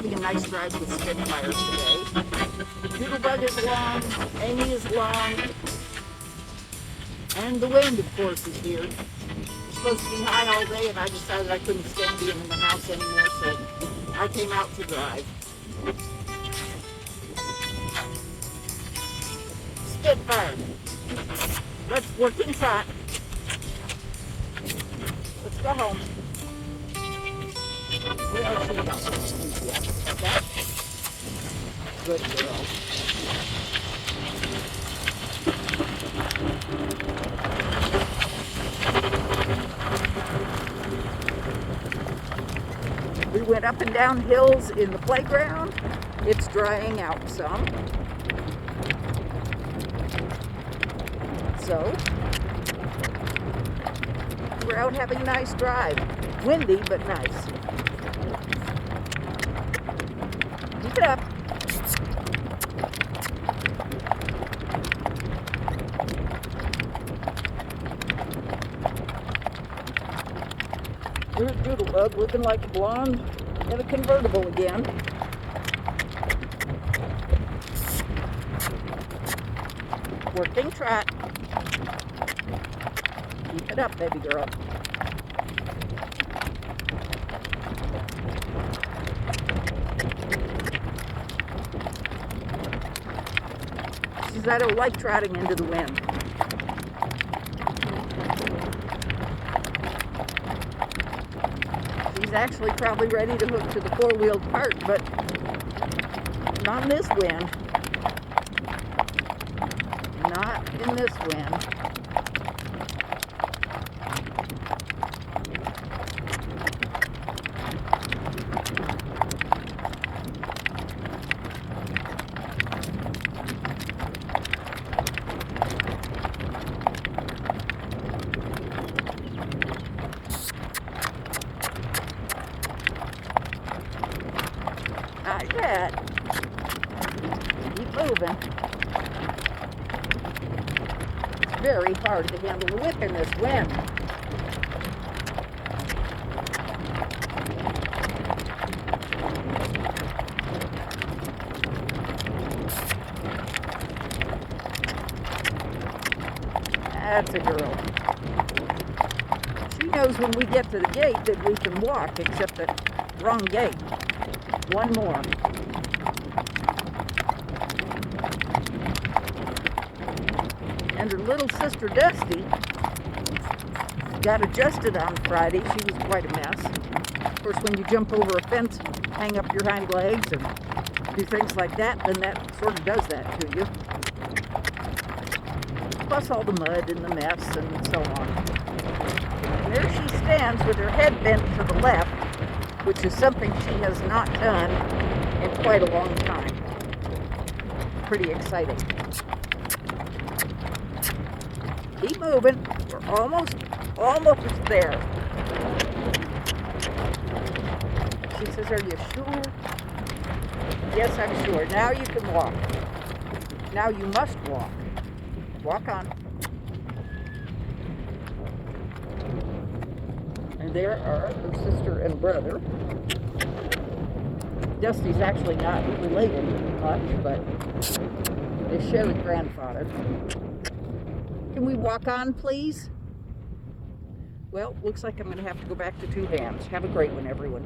having a nice drive with Spitfire today. Doodlebug is long, Amy is long, and the wind, of course, is here. It's supposed to be high all day, and I decided I couldn't stand being in the house anymore, so I came out to drive. Spitfire. Let's work in trot. Let's go home. Where are she going? Yes. Okay. Good girl. We went up and down hills in the playground. It's drying out some. So, we're out having a nice drive. Windy, but nice. Keep it up. Here's Doodlebug looking like a blonde in a convertible again. Working trot. Keep it up, baby girl. She says, I don't like trotting into the wind. She's actually probably ready to hook to the four-wheeled cart, but not in this wind. Not in this wind. Not yet. Keep moving. It's very hard to handle the whip in this wind. That's a girl. She knows when we get to the gate that we can walk, except that wrong gate. One more. And her little sister Dusty got adjusted on Friday. She was quite a mess. Of course, when you jump over a fence, hang up your hind legs and do things like that, then that sort of does that to you. Plus all the mud and the mess and so on. And there she stands with her head bent to the left, which is something she has not done in quite a long time. Pretty exciting. Keep moving. We're almost there. She says, are you sure? Yes, I'm sure. Now you can walk. Now you must walk. Walk on. And there are her sister and brother. Dusty's actually not related much, but they share a grandfather. Can we walk on, please? Well, looks like I'm going to have to go back to two hands. Have a great one, everyone.